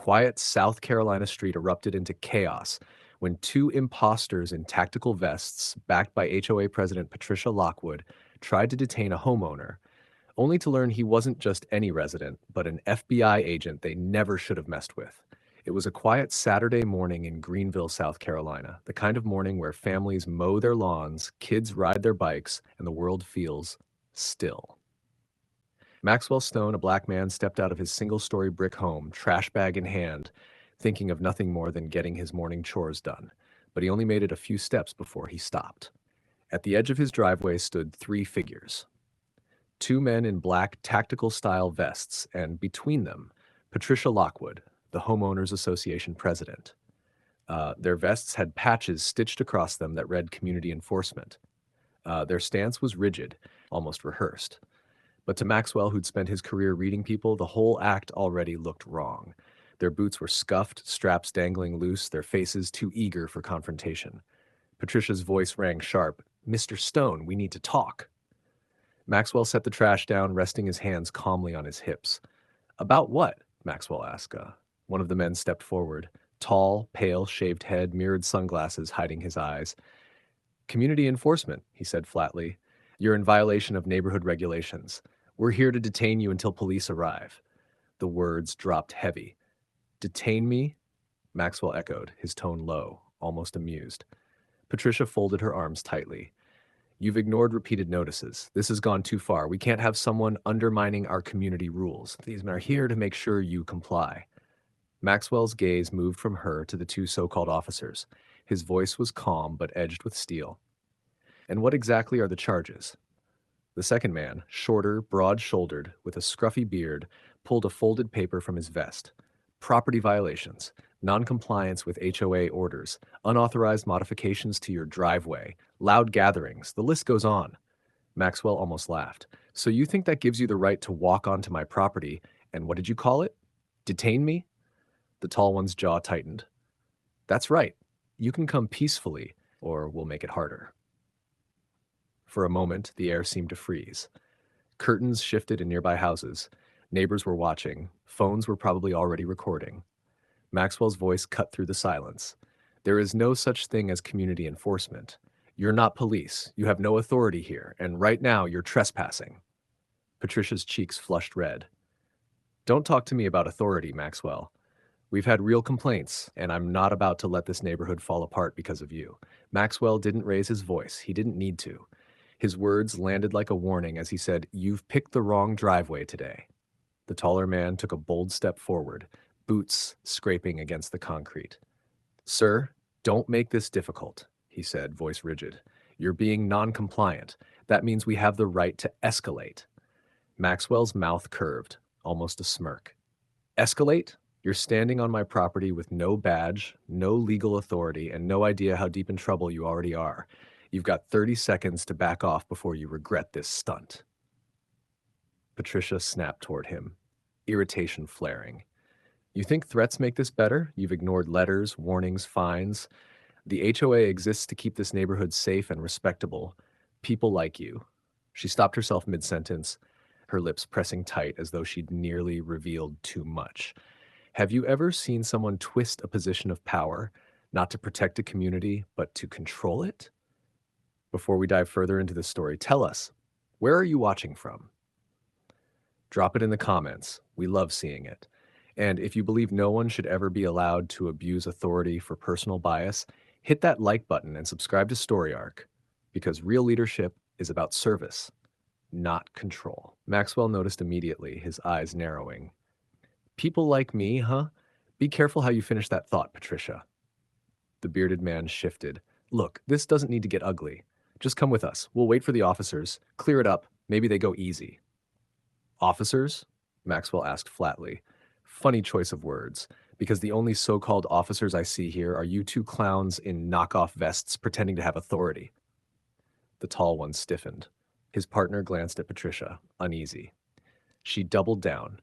quiet South Carolina street erupted into chaos when two imposters in tactical vests, backed by HOA President Patricia Lockwood, tried to detain a homeowner, only to learn he wasn't just any resident, but an FBI agent they never should have messed with. It was a quiet Saturday morning in Greenville, South Carolina, the kind of morning where families mow their lawns, kids ride their bikes, and the world feels still. Maxwell Stone, a black man, stepped out of his single-story brick home, trash bag in hand, thinking of nothing more than getting his morning chores done. But he only made it a few steps before he stopped. At the edge of his driveway stood three figures. Two men in black tactical-style vests, and between them, Patricia Lockwood, the Homeowners Association president. Their vests had patches stitched across them that read community enforcement. Their stance was rigid, almost rehearsed. But to Maxwell, who'd spent his career reading people, the whole act already looked wrong. Their boots were scuffed, straps dangling loose, their faces too eager for confrontation. Patricia's voice rang sharp. "Mr. Stone, we need to talk." Maxwell set the trash down, resting his hands calmly on his hips. "About what?" Maxwell asked. One of the men stepped forward. Tall, pale, shaved head, mirrored sunglasses hiding his eyes. "Community enforcement," he said flatly. "You're in violation of neighborhood regulations. We're here to detain you until police arrive." The words dropped heavy. "Detain me?" Maxwell echoed, his tone low, almost amused. Patricia folded her arms tightly. "You've ignored repeated notices. This has gone too far. We can't have someone undermining our community rules. These men are here to make sure you comply." Maxwell's gaze moved from her to the two so-called officers. His voice was calm but edged with steel. "And what exactly are the charges?" The second man, shorter, broad-shouldered, with a scruffy beard, pulled a folded paper from his vest. "Property violations, non-compliance with HOA orders, unauthorized modifications to your driveway, loud gatherings, the list goes on." Maxwell almost laughed. "So you think that gives you the right to walk onto my property, and what did you call it? Detain me?" The tall one's jaw tightened. "That's right. You can come peacefully, or we'll make it harder." For a moment, the air seemed to freeze. Curtains shifted in nearby houses. Neighbors were watching. Phones were probably already recording. Maxwell's voice cut through the silence. "There is no such thing as community enforcement. You're not police. You have no authority here, and right now you're trespassing." Patricia's cheeks flushed red. "Don't talk to me about authority, Maxwell. We've had real complaints, and I'm not about to let this neighborhood fall apart because of you." Maxwell didn't raise his voice. He didn't need to. His words landed like a warning as he said, "You've picked the wrong driveway today." The taller man took a bold step forward, boots scraping against the concrete. "Sir, don't make this difficult," he said, voice rigid. "You're being non-compliant. That means we have the right to escalate." Maxwell's mouth curved, almost a smirk. "Escalate? You're standing on my property with no badge, no legal authority, and no idea how deep in trouble you already are. You've got 30 seconds to back off before you regret this stunt." Patricia snapped toward him, irritation flaring. "You think threats make this better? You've ignored letters, warnings, fines. The HOA exists to keep this neighborhood safe and respectable. People like you." She stopped herself mid-sentence, her lips pressing tight as though she'd nearly revealed too much. "Have you ever seen someone twist a position of power, not to protect a community, but to control it?" Before we dive further into this story, tell us, where are you watching from? Drop it in the comments. We love seeing it. And if you believe no one should ever be allowed to abuse authority for personal bias, hit that like button and subscribe to Story Arc, because real leadership is about service, not control. Maxwell noticed immediately, his eyes narrowing. "People like me, huh? Be careful how you finish that thought, Patricia." The bearded man shifted. "Look, this doesn't need to get ugly. Just come with us. We'll wait for the officers. Clear it up. Maybe they go easy." "Officers?" Maxwell asked flatly. Funny choice of words, because the only so-called officers I see here are you two clowns in knockoff vests pretending to have authority. The tall one stiffened. His partner glanced at Patricia, uneasy. She doubled down.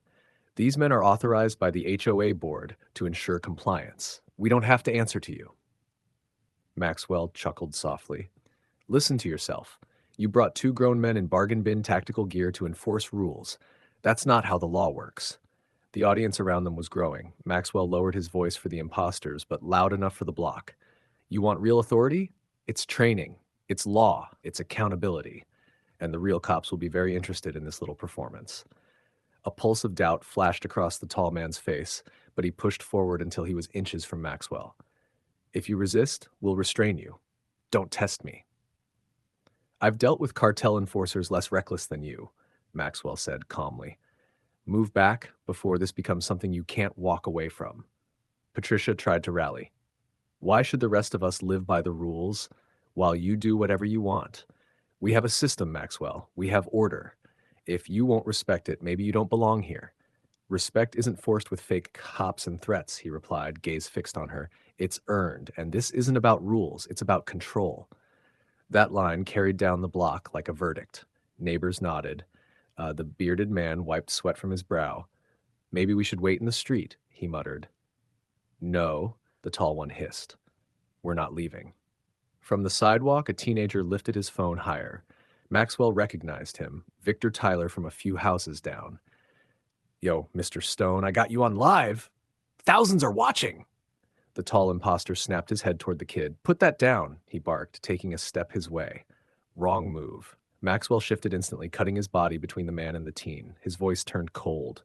"These men are authorized by the HOA board to ensure compliance. We don't have to answer to you." Maxwell chuckled softly. "Listen to yourself. You brought two grown men in bargain bin tactical gear to enforce rules. That's not how the law works." The audience around them was growing. Maxwell lowered his voice for the imposters, but loud enough for the block. You want real authority? It's training. It's law. It's accountability. And the real cops will be very interested in this little performance. A pulse of doubt flashed across the tall man's face, but he pushed forward until he was inches from Maxwell. If you resist, we'll restrain you. Don't test me. I've dealt with cartel enforcers less reckless than you, Maxwell said calmly. Move back before this becomes something you can't walk away from. Patricia tried to rally. Why should the rest of us live by the rules while you do whatever you want? We have a system, Maxwell. We have order. If you won't respect it, maybe you don't belong here. Respect isn't forced with fake cops and threats, he replied, gaze fixed on her. It's earned, and this isn't about rules, it's about control. That line carried down the block like a verdict. Neighbors nodded. The bearded man wiped sweat from his brow. Maybe we should wait in the street, he muttered. No, the tall one hissed. We're not leaving. From the sidewalk, a teenager lifted his phone higher. Maxwell recognized him, Victor Tyler from a few houses down. Yo, Mr. Stone, I got you on live. Thousands are watching. The tall imposter snapped his head toward the kid. Put that down, he barked, taking a step his way. Wrong move. Maxwell shifted instantly, cutting his body between the man and the teen. His voice turned cold.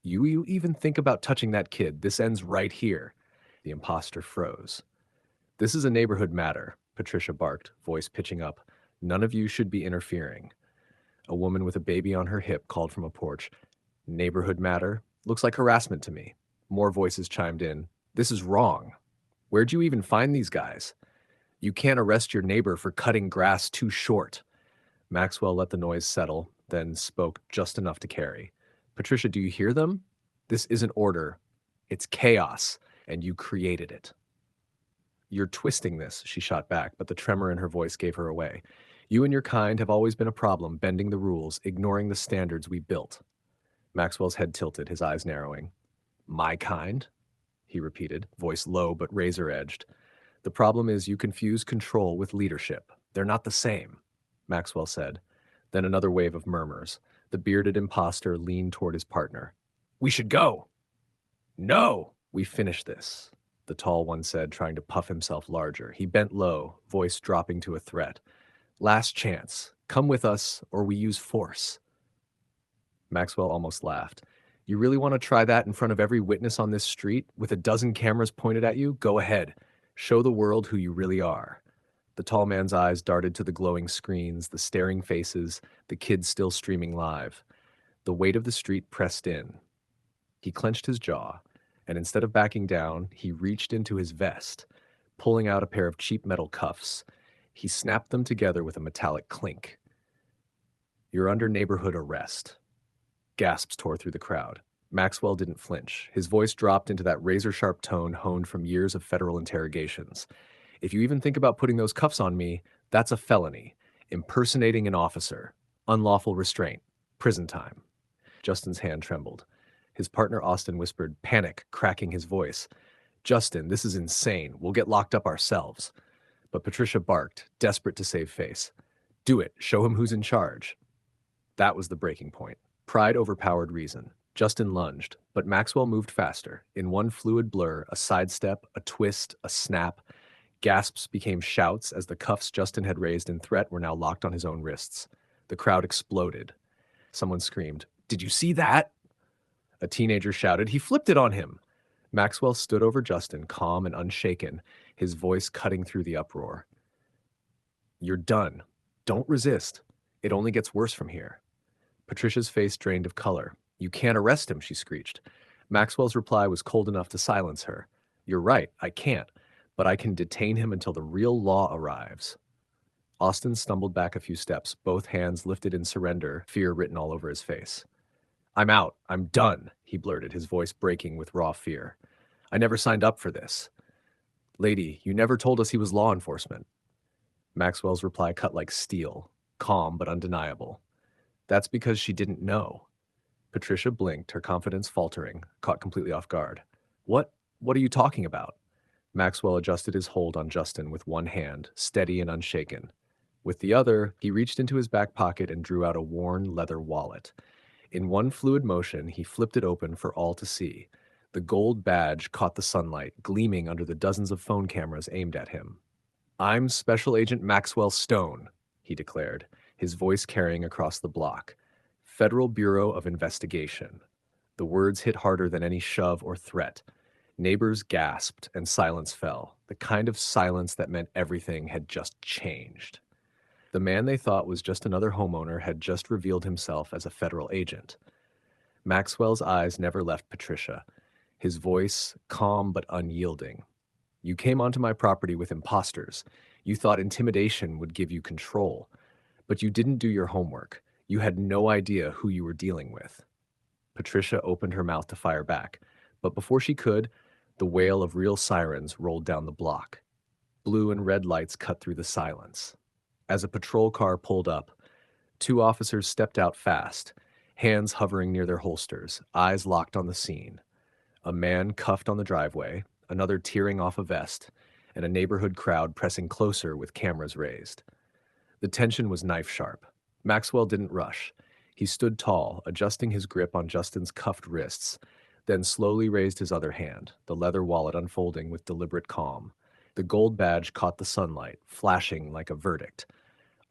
You even think about touching that kid. This ends right here. The imposter froze. This is a neighborhood matter, Patricia barked, voice pitching up. None of you should be interfering. A woman with a baby on her hip called from a porch. Neighborhood matter? Looks like harassment to me. More voices chimed in. This is wrong. Where'd you even find these guys? You can't arrest your neighbor for cutting grass too short. Maxwell let the noise settle, then spoke just enough to carry. Patricia, do you hear them? This isn't order. It's chaos, and you created it. You're twisting this, she shot back, but the tremor in her voice gave her away. You and your kind have always been a problem, bending the rules, ignoring the standards we built. Maxwell's head tilted, his eyes narrowing. My kind? He repeated, voice low but razor-edged. The problem is you confuse control with leadership. They're not the same, Maxwell said. Then another wave of murmurs. The bearded imposter leaned toward his partner. We should go. No, we finish this, the tall one said, trying to puff himself larger. He bent low, voice dropping to a threat. Last chance. Come with us, or we use force. Maxwell almost laughed. You really want to try that in front of every witness on this street, with a dozen cameras pointed at you? Go ahead. Show the world who you really are. The tall man's eyes darted to the glowing screens, the staring faces, the kids still streaming live. The weight of the street pressed in. He clenched his jaw, and instead of backing down, he reached into his vest, pulling out a pair of cheap metal cuffs. He snapped them together with a metallic clink. You're under neighborhood arrest. Gasps tore through the crowd. Maxwell didn't flinch. His voice dropped into that razor-sharp tone honed from years of federal interrogations. If you even think about putting those cuffs on me, that's a felony. Impersonating an officer. Unlawful restraint. Prison time. Justin's hand trembled. His partner Austin whispered, panic, cracking his voice. Justin, this is insane. We'll get locked up ourselves. But Patricia barked, desperate to save face. Do it. Show him who's in charge. That was the breaking point. Pride overpowered reason. Justin lunged, but Maxwell moved faster. In one fluid blur, a sidestep, a twist, a snap. Gasps became shouts as the cuffs Justin had raised in threat were now locked on his own wrists. The crowd exploded. Someone screamed, Did you see that? A teenager shouted, He flipped it on him. Maxwell stood over Justin, calm and unshaken, his voice cutting through the uproar. You're done. Don't resist. It only gets worse from here. Patricia's face drained of color. You can't arrest him, she screeched. Maxwell's reply was cold enough to silence her. You're right, I can't, but I can detain him until the real law arrives. Austin stumbled back a few steps, both hands lifted in surrender, fear written all over his face. I'm out. I'm done, he blurted, his voice breaking with raw fear. I never signed up for this. Lady, you never told us he was law enforcement. Maxwell's reply cut like steel, calm but undeniable. That's because she didn't know. Patricia blinked, her confidence faltering, caught completely off guard. What are you talking about? Maxwell adjusted his hold on Justin with one hand, steady and unshaken. With the other, he reached into his back pocket and drew out a worn leather wallet. In one fluid motion, he flipped it open for all to see. The gold badge caught the sunlight, gleaming under the dozens of phone cameras aimed at him. "I'm Special Agent Maxwell Stone," he declared, his voice carrying across the block. "Federal Bureau of Investigation." The words hit harder than any shove or threat. Neighbors gasped and silence fell, the kind of silence that meant everything had just changed. The man they thought was just another homeowner had just revealed himself as a federal agent. Maxwell's eyes never left Patricia, his voice calm but unyielding. "You came onto my property with imposters. You thought intimidation would give you control. But you didn't do your homework. You had no idea who you were dealing with." Patricia opened her mouth to fire back, but before she could, the wail of real sirens rolled down the block. Blue and red lights cut through the silence. As a patrol car pulled up, two officers stepped out fast, hands hovering near their holsters, eyes locked on the scene. A man cuffed on the driveway, another tearing off a vest, and a neighborhood crowd pressing closer with cameras raised. The tension was knife-sharp. Maxwell didn't rush. He stood tall, adjusting his grip on Justin's cuffed wrists, then slowly raised his other hand, the leather wallet unfolding with deliberate calm. The gold badge caught the sunlight, flashing like a verdict.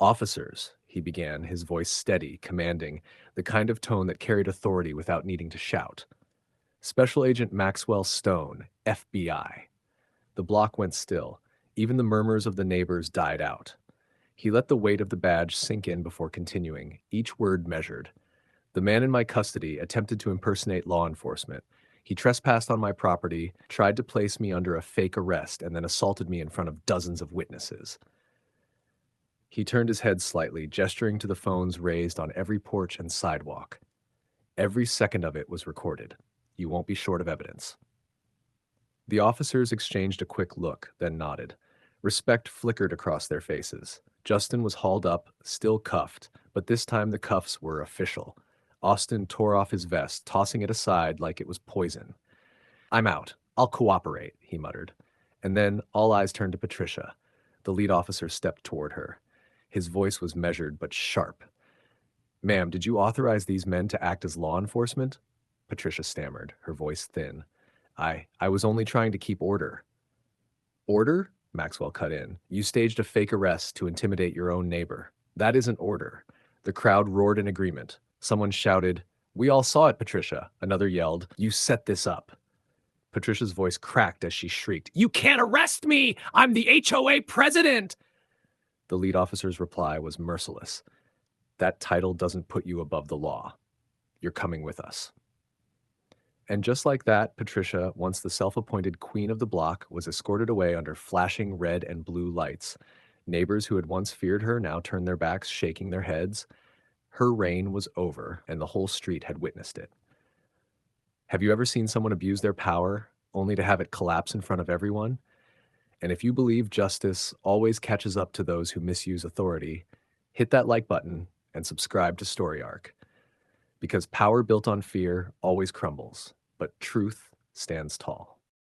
"Officers," he began, his voice steady, commanding, the kind of tone that carried authority without needing to shout. "Special Agent Maxwell Stone, FBI." The block went still. Even the murmurs of the neighbors died out. He let the weight of the badge sink in before continuing, each word measured. "The man in my custody attempted to impersonate law enforcement. He trespassed on my property, tried to place me under a fake arrest, and then assaulted me in front of dozens of witnesses." He turned his head slightly, gesturing to the phones raised on every porch and sidewalk. "Every second of it was recorded. You won't be short of evidence." The officers exchanged a quick look, then nodded. Respect flickered across their faces. Justin was hauled up, still cuffed, but this time the cuffs were official. Austin tore off his vest, tossing it aside like it was poison. "I'm out. I'll cooperate," he muttered. And then all eyes turned to Patricia. The lead officer stepped toward her. His voice was measured but sharp. "Ma'am, did you authorize these men to act as law enforcement?" Patricia stammered, her voice thin. I was only trying to keep order." "Order?" Maxwell cut in. "You staged a fake arrest to intimidate your own neighbor. That isn't order." The crowd roared in agreement. Someone shouted, "We all saw it, Patricia." Another yelled, "You set this up." Patricia's voice cracked as she shrieked, "You can't arrest me! I'm the HOA president!" The lead officer's reply was merciless. "That title doesn't put you above the law. You're coming with us." And just like that, Patricia, once the self-appointed queen of the block, was escorted away under flashing red and blue lights. Neighbors who had once feared her now turned their backs, shaking their heads. Her reign was over, and the whole street had witnessed it. Have you ever seen someone abuse their power, only to have it collapse in front of everyone? And if you believe justice always catches up to those who misuse authority, hit that like button and subscribe to Story Arc. Because power built on fear always crumbles, but truth stands tall.